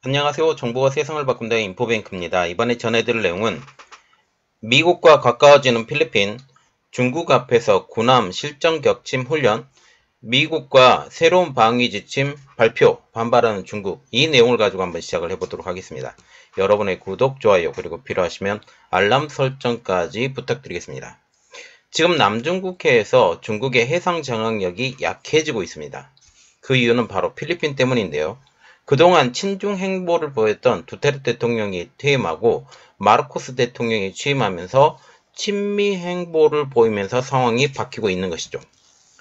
안녕하세요. 정보가 세상을 바꾼다 인포뱅크입니다. 이번에 전해드릴 내용은 미국과 가까워지는 필리핀, 중국 앞에서 군함 실전 격침 훈련, 미국과 새로운 방위 지침 발표, 반발하는 중국, 이 내용을 가지고 한번 시작을 해보도록 하겠습니다. 여러분의 구독, 좋아요, 그리고 필요하시면 알람 설정까지 부탁드리겠습니다. 지금 남중국해에서 중국의 해상 장악력이 약해지고 있습니다. 그 이유는 바로 필리핀 때문인데요. 그동안 친중 행보를 보였던 두테르테 대통령이 퇴임하고 마르코스 대통령이 취임하면서 친미 행보를 보이면서 상황이 바뀌고 있는 것이죠.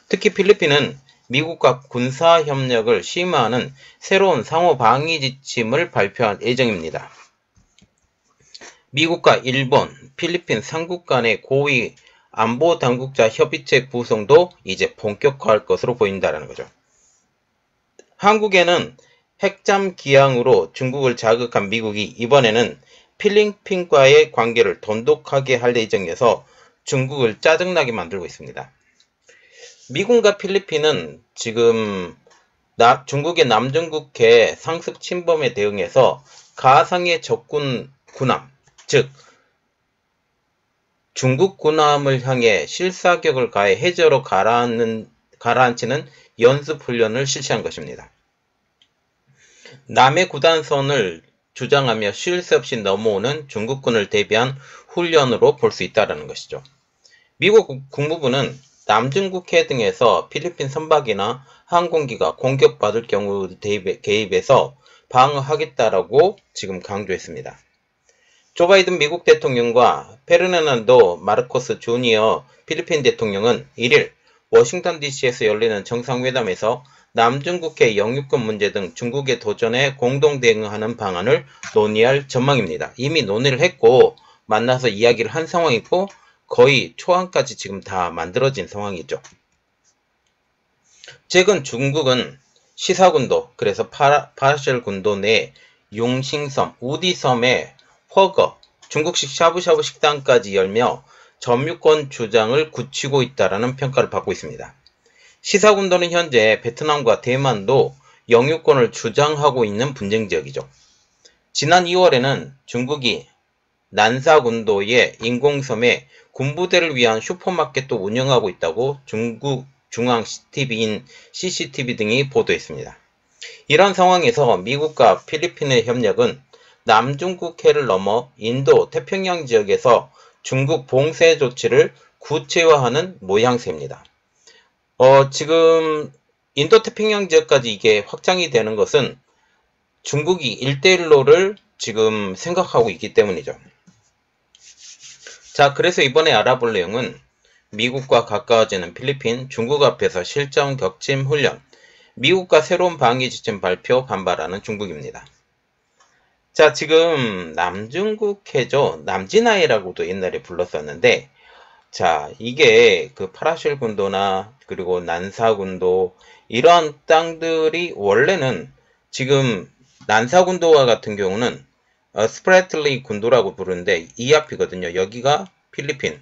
특히 필리핀은 미국과 군사협력을 심화하는 새로운 상호방위 지침을 발표할 예정입니다. 미국과 일본, 필리핀 3국 간의 고위 안보당국자 협의체 구성도 이제 본격화할 것으로 보인다는 거죠. 한국에는 핵잠 기항으로 중국을 자극한 미국이 이번에는 필리핀과의 관계를 돈독하게 할 예정이어서 중국을 짜증나게 만들고 있습니다. 미국과 필리핀은 지금 중국의 남중국해 상습 침범에 대응해서 가상의 적군 군함, 즉 중국 군함을 향해 실사격을 가해 해저로 가라앉히는 연습훈련을 실시한 것입니다. 남해 구단선을 주장하며 쉴 새 없이 넘어오는 중국군을 대비한 훈련으로 볼 수 있다는 것이죠. 미국 국무부는 남중국해 등에서 필리핀 선박이나 항공기가 공격받을 경우 개입해서 방어하겠다라고 지금 강조했습니다. 조 바이든 미국 대통령과 페르나난도 마르코스 주니어 필리핀 대통령은 1일 워싱턴 DC에서 열리는 정상회담에서 남중국해 영유권 문제 등 중국의 도전에 공동 대응하는 방안을 논의할 전망입니다. 이미 논의를 했고 만나서 이야기를 한 상황이고 거의 초안까지 지금 다 만들어진 상황이죠. 최근 중국은 시사군도, 그래서 파라쉘 군도 내 용싱섬, 우디섬에 허거, 중국식 샤브샤브 식당까지 열며 점유권 주장을 굳히고 있다는 평가를 받고 있습니다. 시사군도는 현재 베트남과 대만도 영유권을 주장하고 있는 분쟁 지역이죠. 지난 2월에는 중국이 난사군도의 인공섬에 군부대를 위한 슈퍼마켓도 운영하고 있다고 중국 중앙 TV인 CCTV 등이 보도했습니다. 이런 상황에서 미국과 필리핀의 협력은 남중국해를 넘어 인도 태평양 지역에서 중국 봉쇄 조치를 구체화하는 모양새입니다. 지금 인도 태평양 지역까지 이게 확장이 되는 것은 중국이 1대1로를 지금 생각하고 있기 때문이죠. 자, 그래서 이번에 알아볼 내용은 미국과 가까워지는 필리핀, 중국 앞에서 실전 격침 훈련, 미국과 새로운 방위 지침 발표, 반발하는 중국입니다. 자, 지금 남중국해죠. 남진해라고도 옛날에 불렀었는데, 자, 이게 그 파라쉘 군도나 그리고 난사군도 이러한 땅들이 원래는 지금 난사군도와 같은 경우는 스프래틀리 군도라고 부르는데 이 앞이거든요. 여기가 필리핀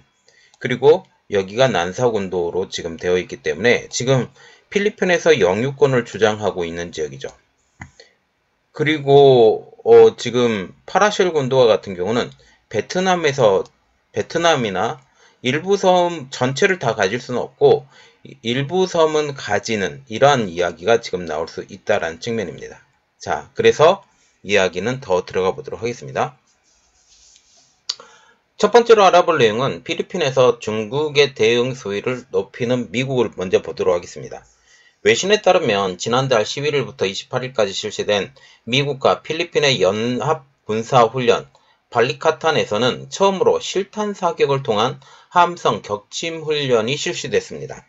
그리고 여기가 난사군도로 지금 되어 있기 때문에 지금 필리핀에서 영유권을 주장하고 있는 지역이죠. 그리고 지금 파라쉘 군도와 같은 경우는 베트남이나 일부 섬 전체를 다 가질 수는 없고 일부 섬은 가지는 이러한 이야기가 지금 나올 수 있다는 측면입니다. 자, 그래서 이야기는 더 들어가 보도록 하겠습니다. 첫 번째로 알아볼 내용은 필리핀에서 중국의 대응 수위를 높이는 미국을 먼저 보도록 하겠습니다. 외신에 따르면 지난달 11일부터 28일까지 실시된 미국과 필리핀의 연합 군사훈련 발리카탄에서는 처음으로 실탄 사격을 통한 함성 격침 훈련이 실시됐습니다.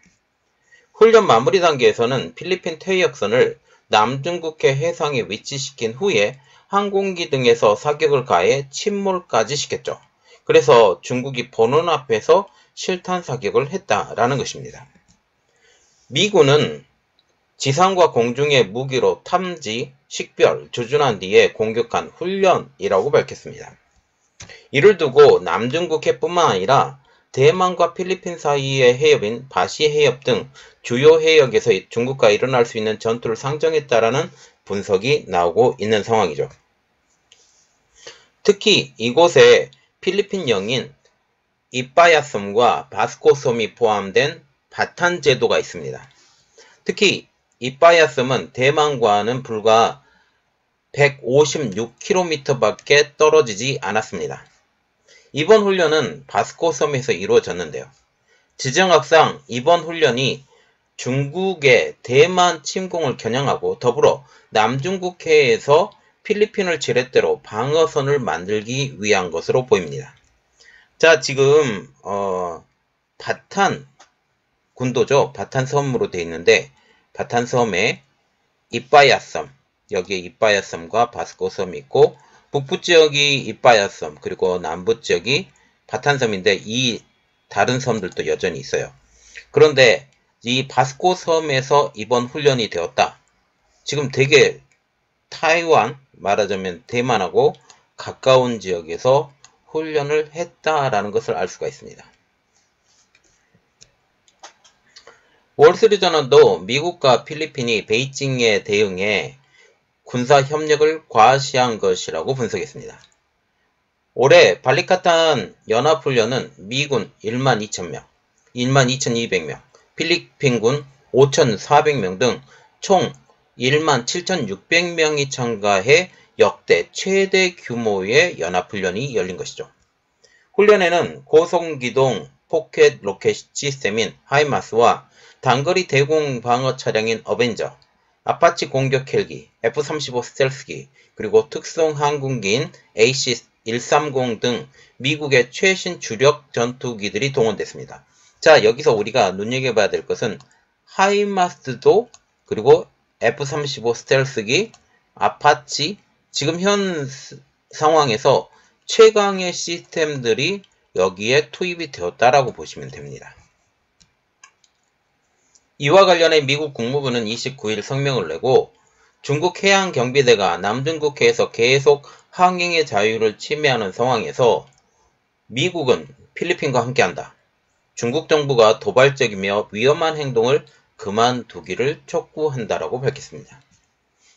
훈련 마무리 단계에서는 필리핀 퇴역선을 남중국해 해상에 위치시킨 후에 항공기 등에서 사격을 가해 침몰까지 시켰죠. 그래서 중국이 보는 앞에서 실탄 사격을 했다라는 것입니다. 미군은 지상과 공중의 무기로 탐지, 식별, 조준한 뒤에 공격한 훈련이라고 밝혔습니다. 이를 두고 남중국해뿐만 아니라 대만과 필리핀 사이의 해협인 바시 해협 등 주요 해역에서 중국과 일어날 수 있는 전투를 상정했다라는 분석이 나오고 있는 상황이죠. 특히 이곳에 필리핀 영인 이빠야섬과 바스코 섬이 포함된 바탄 제도가 있습니다. 특히 이빠야섬은 대만과는 불과 156km 밖에 떨어지지 않았습니다. 이번 훈련은 바스코 섬에서 이루어졌는데요. 지정학상 이번 훈련이 중국의 대만 침공을 겨냥하고 더불어 남중국해에서 필리핀을 지렛대로 방어선을 만들기 위한 것으로 보입니다. 자, 지금 바탄 군도죠. 바탄섬으로 되어 있는데 바탄섬에 이빠야섬, 여기에 이빠야섬과 바스코섬이 있고 북부 지역이 이빠야섬, 그리고 남부 지역이 바탄섬인데 이 다른 섬들도 여전히 있어요. 그런데 이 바스코섬에서 이번 훈련이 되었다. 지금 되게 타이완, 말하자면 대만하고 가까운 지역에서 훈련을 했다라는 것을 알 수가 있습니다. 월스트리트저널도 미국과 필리핀이 베이징에 대응해 군사 협력을 과시한 것이라고 분석했습니다. 올해 발리카탄 연합훈련은 미군 12,000명, 12,200명, 필리핀군 5,400명 등 총 17,600명이 참가해 역대 최대 규모의 연합훈련이 열린 것이죠. 훈련에는 고속기동 포켓 로켓 시스템인 하이마스와 단거리 대공 방어 차량인 어벤저, 아파치 공격 헬기, F-35 스텔스기, 그리고 특송 항공기인 AC-130 등 미국의 최신 주력 전투기들이 동원됐습니다. 자, 여기서 우리가 눈여겨봐야 될 것은 하이마스도 그리고 F-35 스텔스기, 아파치, 지금 현 상황에서 최강의 시스템들이 여기에 투입이 되었다라고 보시면 됩니다. 이와 관련해 미국 국무부는 29일 성명을 내고 중국 해양경비대가 남중국해에서 계속 항행의 자유를 침해하는 상황에서 미국은 필리핀과 함께한다. 중국 정부가 도발적이며 위험한 행동을 그만두기를 촉구한다라고 밝혔습니다.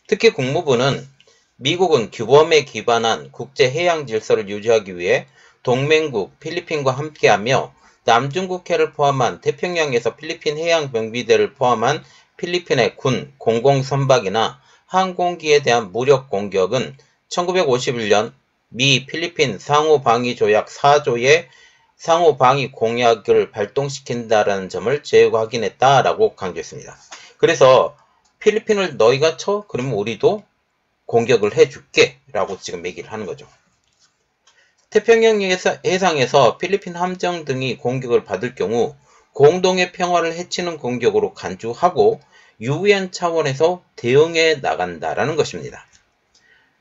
특히 국무부는 미국은 규범에 기반한 국제해양 질서를 유지하기 위해 동맹국 필리핀과 함께하며 남중국해를 포함한 태평양에서 필리핀 해양경비대를 포함한 필리핀의 군, 공공선박이나 항공기에 대한 무력 공격은 1951년 미 필리핀 상호방위조약 4조의 상호방위 공약을 발동시킨다라는 점을 재확인했다라고 강조했습니다. 그래서 필리핀을 너희가 쳐? 그러면 우리도 공격을 해줄게 라고 지금 얘기를 하는 거죠. 태평양 해상에서 필리핀 함정 등이 공격을 받을 경우 공동의 평화를 해치는 공격으로 간주하고 UN 차원에서 대응해 나간다라는 것입니다.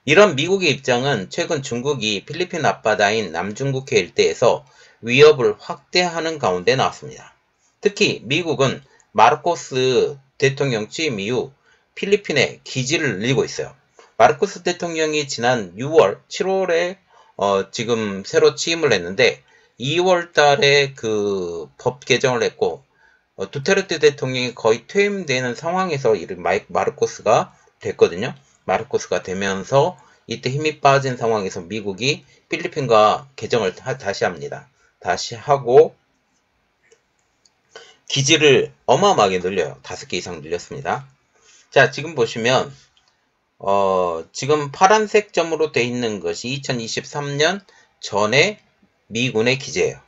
이런 미국의 입장은 최근 중국이 필리핀 앞바다인 남중국해 일대에서 위협을 확대하는 가운데 나왔습니다. 특히 미국은 마르코스 대통령 취임 이후 필리핀에 기지를 늘리고 있어요. 마르코스 대통령이 지난 7월에 지금 새로 취임을 했는데 2월 달에 그 법 개정을 했고 두테르테 대통령이 거의 퇴임되는 상황에서 이른 마르코스가 됐거든요. 마르코스가 되면서 이때 힘이 빠진 상황에서 미국이 필리핀과 개정을 다시 합니다. 다시 하고 기지를 어마어마하게 늘려요. 5개 이상 늘렸습니다. 자, 지금 보시면 지금 파란색 점으로 되어 있는 것이 2023년 전에 미군의 기지예요.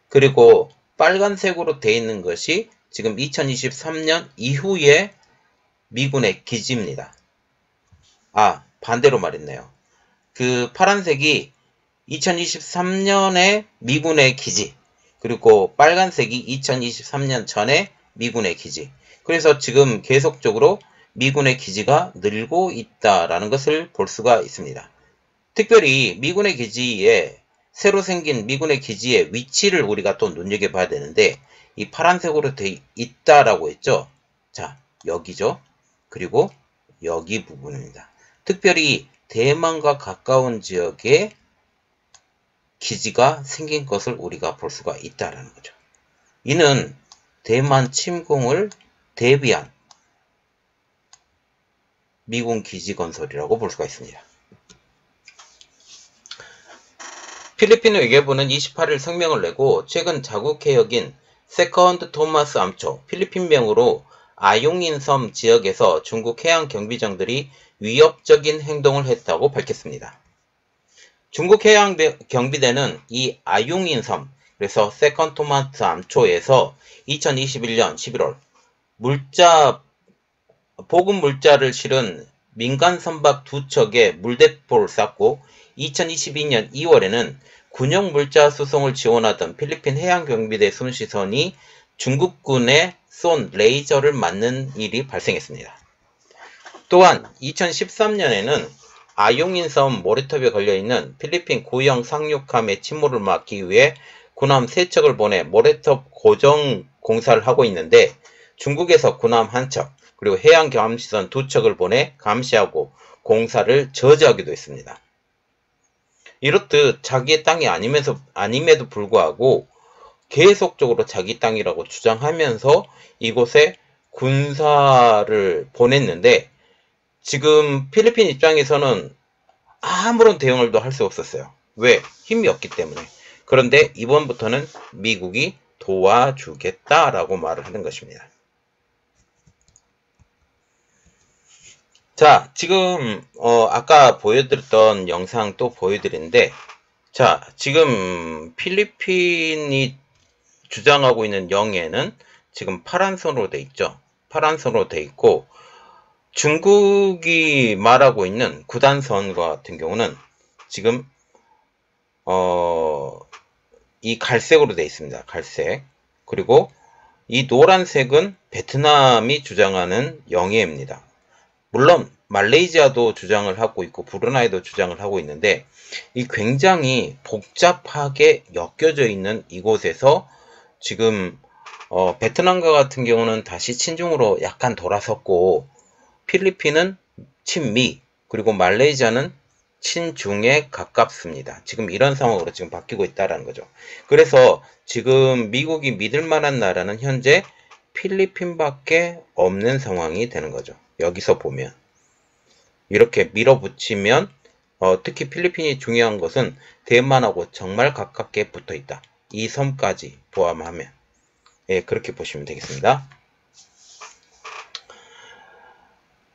그리고 빨간색으로 되어 있는 것이 지금 2023년 이후에 미군의 기지입니다. 아, 반대로 말했네요. 그 파란색이 2023년에 미군의 기지, 그리고 빨간색이 2023년 전에 미군의 기지. 그래서 지금 계속적으로 미군의 기지가 늘고 있다라는 것을 볼 수가 있습니다. 특별히 미군의 기지에 새로 생긴 미군의 기지의 위치를 우리가 또 눈여겨봐야 되는데 이 파란색으로 되어 있다라고 했죠. 자, 여기죠. 그리고 여기 부분입니다. 특별히 대만과 가까운 지역에 기지가 생긴 것을 우리가 볼 수가 있다라는 거죠. 이는 대만 침공을 대비한 미군 기지 건설이라고 볼 수가 있습니다. 필리핀 외교부는 28일 성명을 내고 최근 자국해역인 세컨드 토마스 암초 필리핀명으로 아용인 섬 지역에서 중국 해양 경비정들이 위협적인 행동을 했다고 밝혔습니다. 중국 해양 경비대는 이 아용인 섬, 그래서 세컨드 토마스 암초에서 2021년 11월 보급 물자를 실은 민간 선박 2척에 물대포를 쐈고 2022년 2월에는 군용 물자 수송을 지원하던 필리핀 해양경비대 순시선이 중국군에 쏜 레이저를 맞는 일이 발생했습니다. 또한 2013년에는 아용인섬 모래톱에 걸려있는 필리핀 구형 상륙함의 침몰을 막기 위해 군함 3척을 보내 모래톱 고정 공사를 하고 있는데 중국에서 군함 1척, 그리고 해양 감시선 2척을 보내 감시하고 공사를 저지하기도 했습니다. 이렇듯 자기의 땅이 아님에도 불구하고 계속적으로 자기 땅이라고 주장하면서 이곳에 군사를 보냈는데 지금 필리핀 입장에서는 아무런 대응을도 할 수 없었어요. 왜? 힘이 없기 때문에. 그런데 이번부터는 미국이 도와주겠다라고 말을 하는 것입니다. 자, 지금 아까 보여드렸던 영상 또 보여드리는데, 자, 지금 필리핀이 주장하고 있는 영해는 지금 파란 선으로 돼 있죠. 파란 선으로 돼 있고 중국이 말하고 있는 구단선 같은 경우는 지금 이 갈색으로 돼 있습니다. 갈색. 그리고 이 노란색은 베트남이 주장하는 영해입니다. 물론 말레이시아도 주장을 하고 있고 브루나이도 주장을 하고 있는데 이 굉장히 복잡하게 엮여져 있는 이곳에서 지금 베트남과 같은 경우는 다시 친중으로 약간 돌아섰고 필리핀은 친미 그리고 말레이시아는 친중에 가깝습니다. 지금 이런 상황으로 지금 바뀌고 있다는 거죠. 그래서 지금 미국이 믿을 만한 나라는 현재 필리핀밖에 없는 상황이 되는 거죠. 여기서 보면 이렇게 밀어붙이면 특히 필리핀이 중요한 것은 대만하고 정말 가깝게 붙어 있다. 이 섬까지 포함하면 그렇게 보시면 되겠습니다.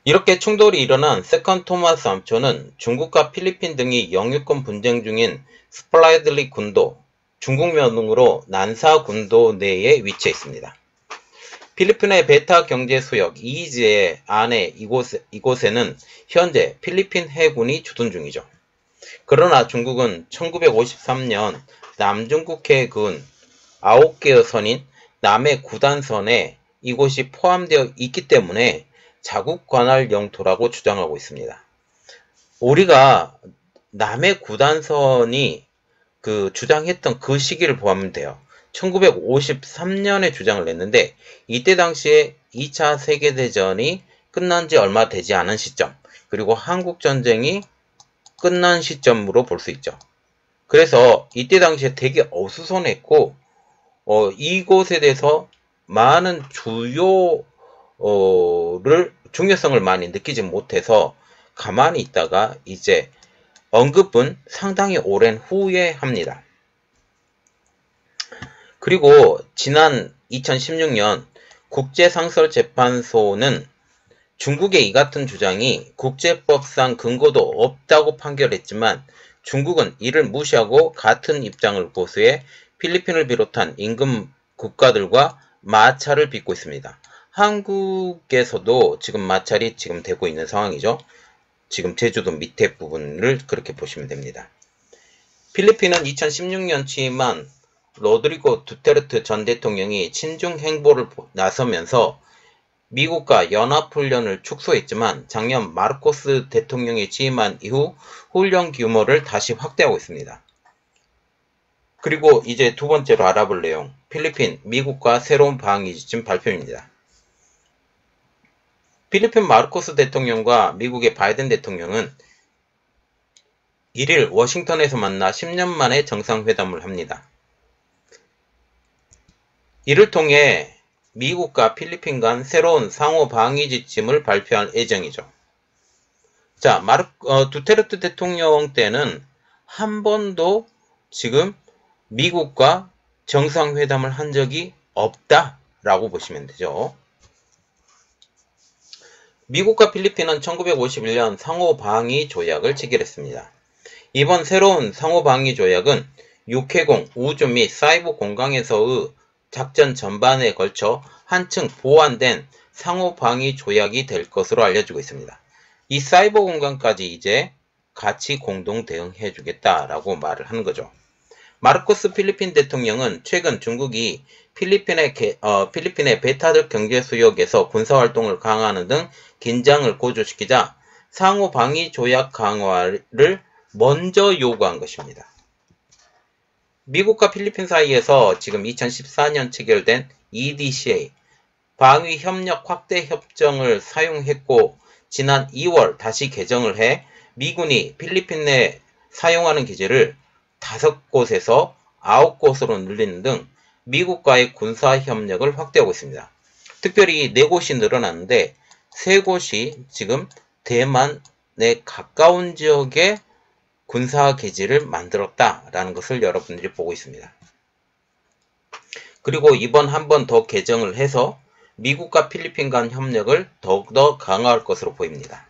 이렇게 충돌이 일어난 세컨드 토마스 암초는 중국과 필리핀 등이 영유권 분쟁 중인 스플라이들리 군도, 중국명으로 난사 군도 내에 위치해 있습니다. 필리핀의 베타 경제수역 EEZ의 안에 이곳에는 현재 필리핀 해군이 주둔 중이죠. 그러나 중국은 1953년 남중국해에 그은 9개의 선인 남해 9단선에 이곳이 포함되어 있기 때문에 자국 관할 영토라고 주장하고 있습니다. 우리가 남해 9단선이 주장했던 그 시기를 보면 돼요. 1953년에 주장을 냈는데 이때 당시에 2차 세계대전이 끝난 지 얼마 되지 않은 시점 그리고 한국전쟁이 끝난 시점으로 볼 수 있죠. 그래서 이때 당시에 되게 어수선했고 이곳에 대해서 많은 중요성을 많이 느끼지 못해서 가만히 있다가 이제 언급은 상당히 오랜 후에 합니다. 그리고 지난 2016년 국제상설재판소는 중국의 이 같은 주장이 국제법상 근거도 없다고 판결했지만 중국은 이를 무시하고 같은 입장을 고수해 필리핀을 비롯한 인근 국가들과 마찰을 빚고 있습니다. 한국에서도 지금 마찰이 지금 되고 있는 상황이죠. 지금 제주도 밑에 부분을 그렇게 보시면 됩니다. 필리핀은 2016년 취임한 로드리고 두테르테 전 대통령이 친중 행보를 나서면서 미국과 연합훈련을 축소했지만 작년 마르코스 대통령이 취임한 이후 훈련 규모를 다시 확대하고 있습니다. 그리고 이제 두 번째로 알아볼 내용, 필리핀, 미국과 새로운 방위 지침 발표입니다. 필리핀 마르코스 대통령과 미국의 바이든 대통령은 1일 워싱턴에서 만나 10년 만에 정상회담을 합니다. 이를 통해 미국과 필리핀 간 새로운 상호 방위 지침을 발표할 예정이죠. 자, 두테르테 대통령 때는 한 번도 지금 미국과 정상회담을 한 적이 없다라고 보시면 되죠. 미국과 필리핀은 1951년 상호방위 조약을 체결했습니다. 이번 새로운 상호방위 조약은 육해공, 우주 및 사이버 공간에서의 작전 전반에 걸쳐 한층 보완된 상호방위 조약이 될 것으로 알려지고 있습니다. 이 사이버 공간까지 이제 같이 공동 대응해 주겠다라고 말을 하는 거죠. 마르코스 필리핀 대통령은 최근 중국이 필리핀의 베타적 경제 수역에서 군사활동을 강화하는 등 긴장을 고조시키자 상호방위 조약 강화를 먼저 요구한 것입니다. 미국과 필리핀 사이에서 지금 2014년 체결된 EDCA 방위협력 확대 협정을 사용했고 지난 2월 다시 개정을 해 미군이 필리핀 내 사용하는 기지를 5곳에서 9곳으로 늘리는 등 미국과의 군사협력을 확대하고 있습니다. 특별히 4곳이 늘어났는데 3곳이 지금 대만의 가까운 지역에 군사기지를 만들었다라는 것을 여러분들이 보고 있습니다. 그리고 이번 한 번 더 개정을 해서 미국과 필리핀 간 협력을 더욱더 강화할 것으로 보입니다.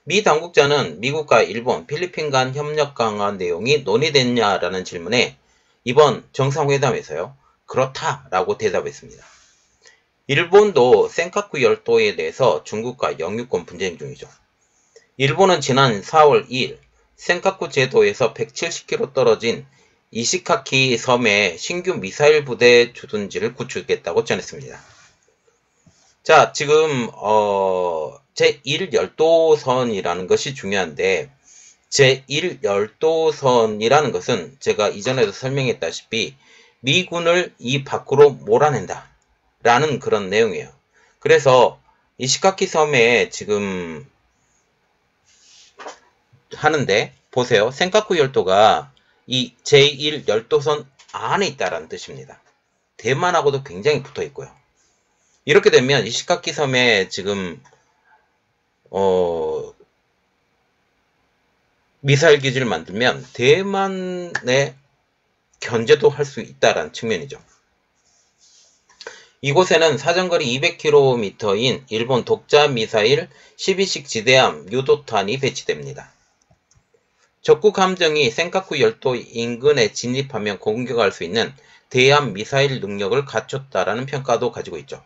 미 당국자는 미국과 일본, 필리핀 간 협력 강화 내용이 논의됐냐라는 질문에 이번 정상회담에서요, 그렇다라고 대답했습니다. 일본도 센카쿠 열도에 대해서 중국과 영유권 분쟁 중이죠. 일본은 지난 4월 2일 센카쿠 제도에서 170km 떨어진 이시카키 섬에 신규 미사일 부대 주둔지를 구축했다고 전했습니다. 자, 지금 제1열도선이라는 것이 중요한데 제1열도선이라는 것은 제가 이전에도 설명했다시피 미군을 이 밖으로 몰아낸다 라는 그런 내용이에요. 그래서 이시카키 섬에 지금 하는데 보세요. 센카쿠 열도가 이 제1열도선 안에 있다라는 뜻입니다. 대만하고도 굉장히 붙어 있고요. 이렇게 되면 이시카키 섬에 지금 미사일 기지를 만들면 대만의 견제도 할 수 있다라는 측면이죠. 이곳에는 사정거리 200km인 일본 독자 미사일 12식 지대함 유도탄이 배치됩니다. 적국 함정이 센카쿠 열도 인근에 진입하면 공격할 수 있는 대함 미사일 능력을 갖췄다라는 평가도 가지고 있죠.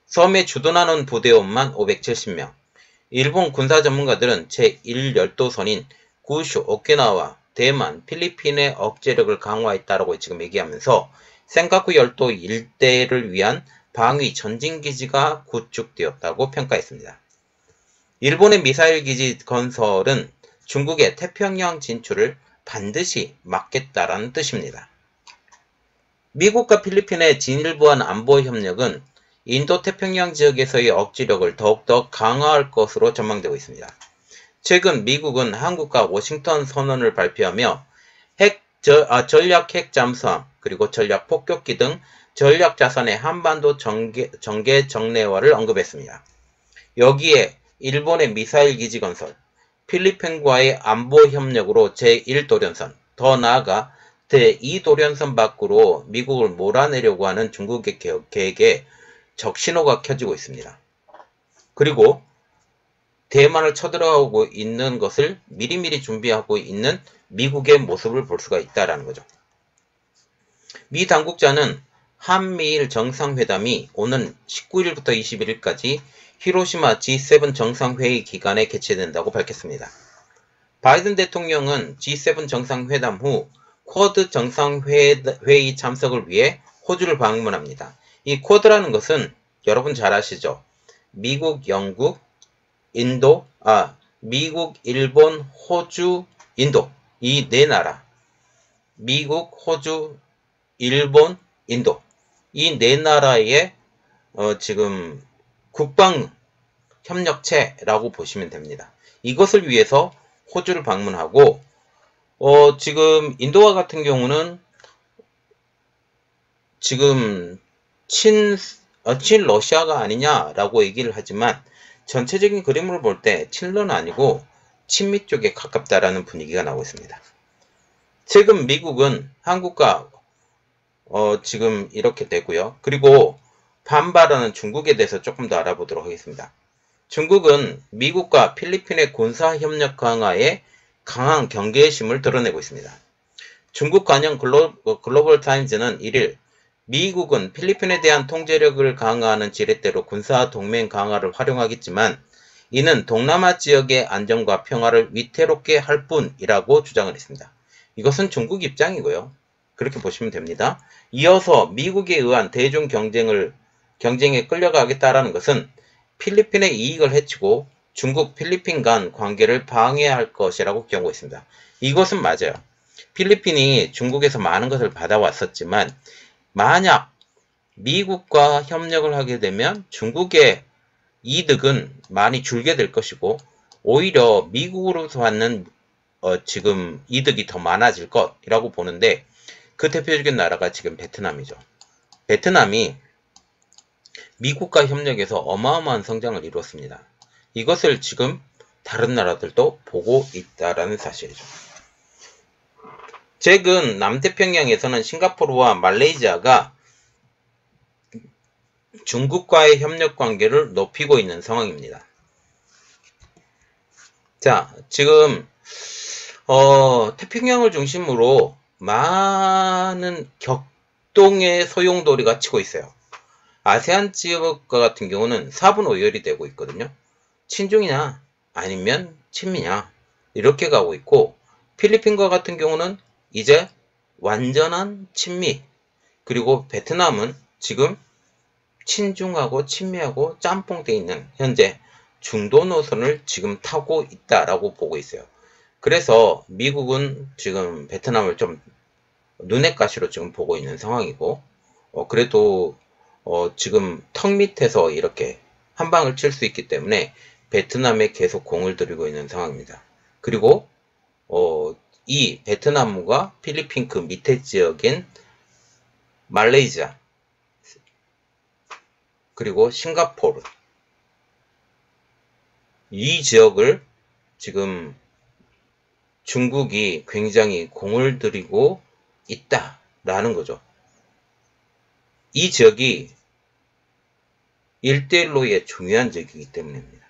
섬에 주둔하는 부대원만 570명. 일본 군사 전문가들은 제1열도선인 구슈, 오키나와, 대만, 필리핀의 억제력을 강화했다라고 지금 얘기하면서 센카쿠 열도 일대를 위한 방위 전진기지가 구축되었다고 평가했습니다. 일본의 미사일 기지 건설은 중국의 태평양 진출을 반드시 막겠다라는 뜻입니다. 미국과 필리핀의 진일보한 안보 협력은 인도태평양 지역에서의 억지력을 더욱더 강화할 것으로 전망되고 있습니다. 최근 미국은 한국과 워싱턴 선언을 발표하며 전략 핵 잠수함 그리고 전략 폭격기 등 전략 자산의 한반도 정계 정례화를 언급했습니다. 여기에 일본의 미사일 기지 건설, 필리핀과의 안보 협력으로 제1도련선, 더 나아가 제2도련선 밖으로 미국을 몰아내려고 하는 중국의 계획에 적신호가 켜지고 있습니다. 그리고 대만을 쳐들어가고 있는 것을 미리미리 준비하고 있는 미국의 모습을 볼 수가 있다는 거죠. 미 당국자는 한미일 정상회담이 오는 19일부터 21일까지 히로시마 G7 정상회의 기간에 개최된다고 밝혔습니다. 바이든 대통령은 G7 정상회담 후 쿼드 정상회의 참석을 위해 호주를 방문합니다. 이 쿼드라는 것은 여러분 잘 아시죠? 미국, 영국, 미국, 일본, 호주, 인도 이 네 나라 미국, 호주, 일본, 인도 이 네 나라의 지금 국방 협력체라고 보시면 됩니다. 이것을 위해서 호주를 방문하고 지금 인도와 같은 경우는 지금 친 러시아가 아니냐라고 얘기를 하지만 전체적인 그림을 볼 때 친러는 아니고 친미 쪽에 가깝다라는 분위기가 나오고 있습니다. 최근 미국은 한국과 지금 이렇게 되고요. 그리고 반발하는 중국에 대해서 조금 더 알아보도록 하겠습니다. 중국은 미국과 필리핀의 군사협력 강화에 강한 경계심을 드러내고 있습니다. 중국 관영 글로벌 타임즈는 1일 미국은 필리핀에 대한 통제력을 강화하는 지렛대로 군사 동맹 강화를 활용하겠지만 이는 동남아 지역의 안정과 평화를 위태롭게 할 뿐이라고 주장을 했습니다. 이것은 중국 입장이고요. 그렇게 보시면 됩니다. 이어서 미국에 의한 대중 경쟁에 끌려가겠다라는 것은 필리핀의 이익을 해치고 중국, 필리핀 간 관계를 방해할 것이라고 경고했습니다. 이것은 맞아요. 필리핀이 중국에서 많은 것을 받아왔었지만 만약 미국과 협력을 하게 되면 중국의 이득은 많이 줄게 될 것이고 오히려 미국으로서 받는 지금 이득이 더 많아질 것이라고 보는데 그 대표적인 나라가 지금 베트남이죠. 베트남이 미국과 협력해서 어마어마한 성장을 이루었습니다. 이것을 지금 다른 나라들도 보고 있다라는 사실이죠. 최근 남태평양에서는 싱가포르와 말레이시아가 중국과의 협력 관계를 높이고 있는 상황입니다. 자, 지금 태평양을 중심으로 많은 격동의 소용돌이가 치고 있어요. 아세안 지역과 같은 경우는 4분 5열이 되고 있거든요. 친중이냐 아니면 친미냐 이렇게 가고 있고 필리핀과 같은 경우는 이제 완전한 친미 그리고 베트남은 지금 친중하고 친미하고 짬뽕돼 있는 현재 중도 노선을 지금 타고 있다라고 보고 있어요. 그래서 미국은 지금 베트남을 좀 눈의 가시로 지금 보고 있는 상황이고 그래도 지금 턱 밑에서 이렇게 한 방을 칠 수 있기 때문에 베트남에 계속 공을 들이고 있는 상황입니다. 그리고 이 베트남과 필리핀 그 밑에 지역인 말레이시아 그리고 싱가포르 이 지역을 지금 중국이 굉장히 공을 들이고 있다라는 거죠. 이 지역이 1대1로의 중요한 지역이기 때문입니다.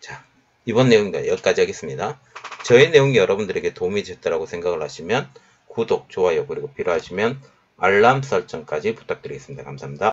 자, 이번 내용은 여기까지 하겠습니다. 저의 내용이 여러분들에게 도움이 됐다고 생각을 하시면 구독, 좋아요, 그리고 필요하시면 알람 설정까지 부탁드리겠습니다. 감사합니다.